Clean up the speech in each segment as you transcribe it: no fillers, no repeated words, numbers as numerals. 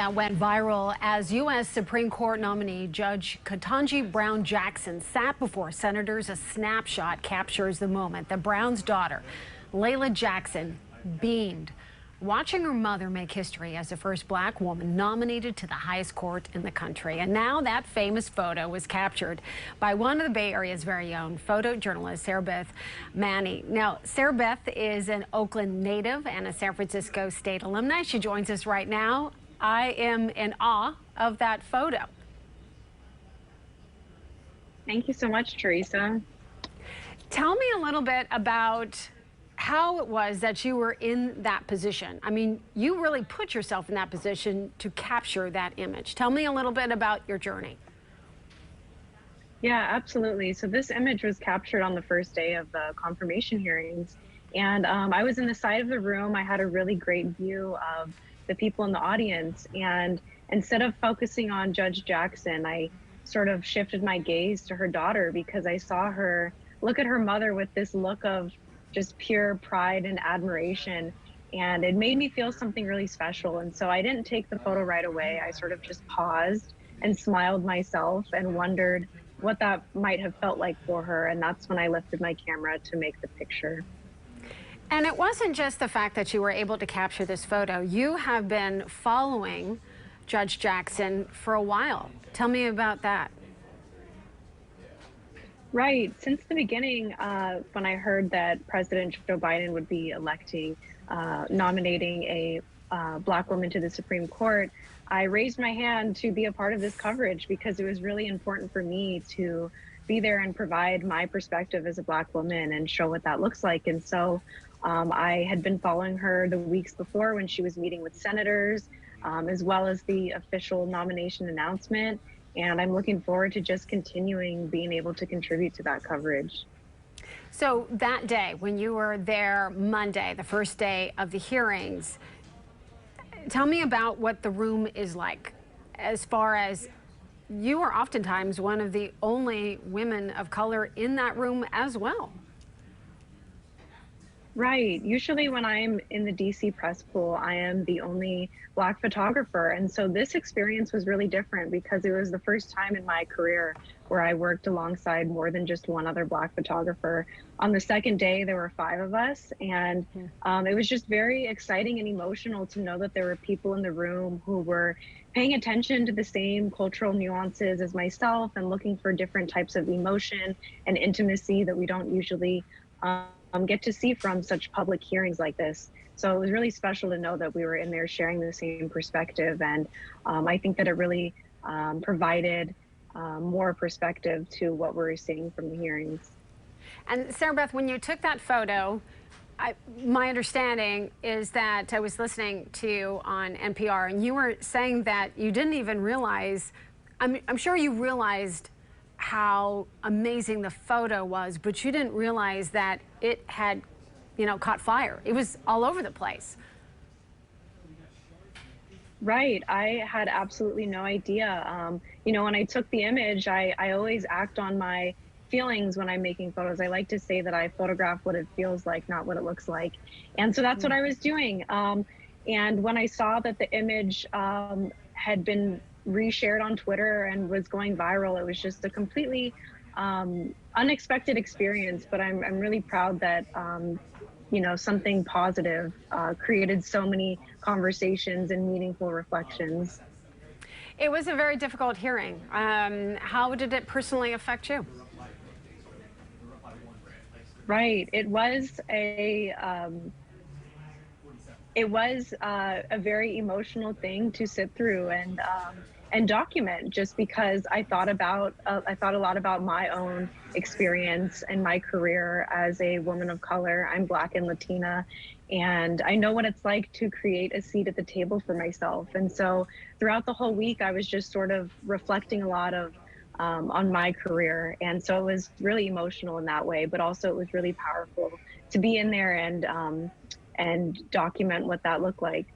that went viral as U.S. Supreme Court nominee Judge Ketanji Brown Jackson sat before senators. A snapshot captures the moment. The Brown's daughter, Layla Jackson, beamed, watching her mother make history as the first black woman nominated to the highest court in the country. And now that famous photo was captured by one of the Bay Area's very own photojournalist, Sarabeth Maney. Now, Sarabeth is an Oakland native and a San Francisco State alumni. She joins us right now. I am in awe of that photo. Thank you so much, Teresa. Tell me a little bit about how it was that you were in that position. I mean, you really put yourself in that position to capture that image. Tell me a little bit about your journey. Yeah, absolutely. So this image was captured on the first day of the confirmation hearings. And I was in the side of the room. I had a really great view of the people in the audience. And instead of focusing on Judge Jackson, I sort of shifted my gaze to her daughter, because I saw her look at her mother with this look of just pure pride and admiration. And it made me feel something really special. And so I didn't take the photo right away. I sort of just paused and smiled myself and wondered what that might have felt like for her. And that's when I lifted my camera to make the picture. And it wasn't just the fact that you were able to capture this photo. You have been following Judge Jackson for a while. Tell me about that. Right. Since the beginning, when I heard that President Joe Biden would be nominating a black woman to the Supreme Court, I raised my hand to be a part of this coverage, because it was really important for me to be there and provide my perspective as a black woman and show what that looks like. And so I had been following her the weeks before when she was meeting with senators, as well as the official nomination announcement. And I'm looking forward to just continuing being able to contribute to that coverage. So that day, when you were there Monday, the first day of the hearings, tell me about what the room is like, as far as you are oftentimes one of the only women of color in that room as well. Right. Usually when I'm in the DC press pool, I am the only black photographer. And so this experience was really different, because it was the first time in my career where I worked alongside more than just one other black photographer. On the second day, there were 5 of us. And it was just very exciting and emotional to know that there were people in the room who were paying attention to the same cultural nuances as myself and looking for different types of emotion and intimacy that we don't usually get to see from such public hearings like this. So it was really special to know that we were in there sharing the same perspective. And I think that it really provided more perspective to what we're seeing from the hearings. And Sarabeth, when you took that photo, my understanding is that I was listening to you on NPR, and you were saying that you didn't even realize, I'm sure you realized how amazing the photo was, but you didn't realize that it had, caught fire. It was all over the place. Right. I had absolutely no idea. When I took the image, I always act on my feelings when I'm making photos. I like to say that I photograph what it feels like, not what it looks like. And so that's what I was doing. And when I saw that the image had been reshared on Twitter and was going viral, it was just a completely unexpected experience. But I'm really proud that something positive created so many conversations and meaningful reflections. It was a very difficult hearing. How did it personally affect you? Right. It was a very emotional thing to sit through and document, just because I thought a lot about my own experience and my career as a woman of color. I'm Black and Latina, and I know what it's like to create a seat at the table for myself. And so throughout the whole week, I was just sort of reflecting a lot of on my career. And so it was really emotional in that way, but also it was really powerful to be in there and document what that looked like.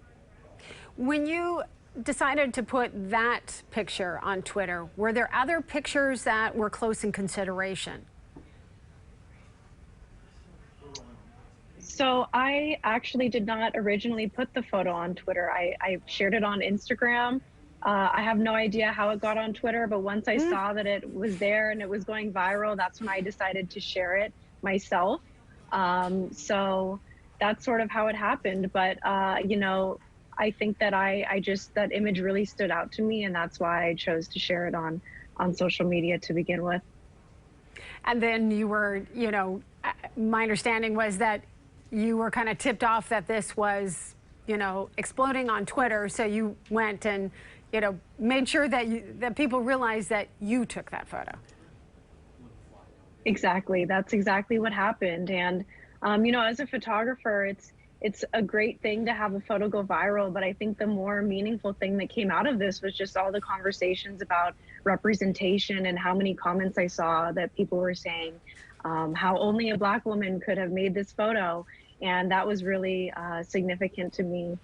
When you decided to put that picture on Twitter, were there other pictures that were close in consideration? So I actually did not originally put the photo on Twitter. I shared it on Instagram. I have no idea how it got on Twitter, but once I saw that it was there and it was going viral, that's when I decided to share it myself. So that's sort of how it happened. But you know, I think that I just that image really stood out to me, and that's why I chose to share it on social media to begin with. And then you were, you know, my understanding was that you were kind of tipped off that this was, you know, exploding on Twitter. So you went and, you know, made sure that that people realized that you took that photo. Exactly. That's exactly what happened. And you know, as a photographer, it's a great thing to have a photo go viral, but I think the more meaningful thing that came out of this was just all the conversations about representation and how many comments I saw that people were saying how only a Black woman could have made this photo. And that was really significant to me.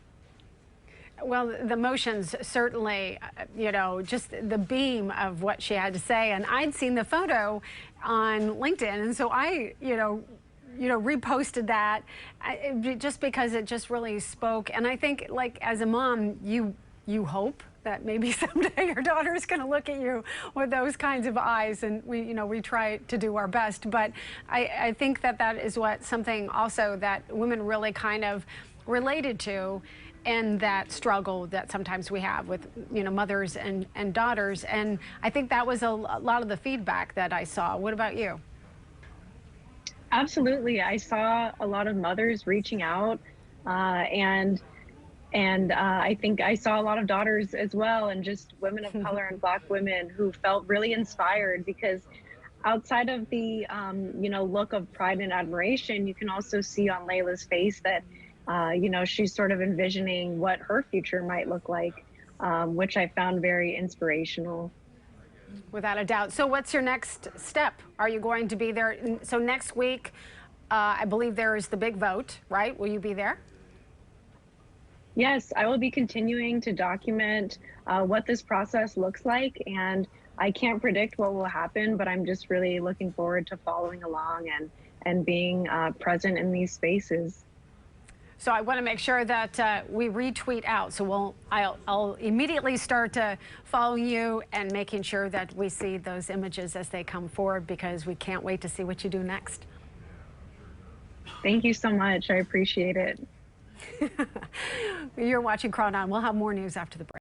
Well, the emotions certainly, you know, just the beam of what she had to say. And I'd seen the photo on LinkedIn, and so I, reposted that just because it just really spoke. And I think, like, as a mom, you hope that maybe someday your daughter is going to look at you with those kinds of eyes, and we try to do our best. But I think that is something also that women really kind of related to, and that struggle that sometimes we have with mothers and daughters. And I think that was a lot of the feedback that I saw. What about you? Absolutely. I saw a lot of mothers reaching out, and I think I saw a lot of daughters as well, and just women of color and Black women who felt really inspired, because outside of the look of pride and admiration, you can also see on Layla's face that she's sort of envisioning what her future might look like, which I found very inspirational. Without a doubt. So what's your next step? Are you going to be there? So next week, I believe there is the big vote, right? Will you be there? Yes, I will be continuing to document what this process looks like, and I can't predict what will happen, but I'm just really looking forward to following along and being present in these spaces. So I want to make sure that we retweet out. So I'll immediately start following you and making sure that we see those images as they come forward, because we can't wait to see what you do next. Thank you so much. I appreciate it. You're watching Crawl On. We'll have more news after the break.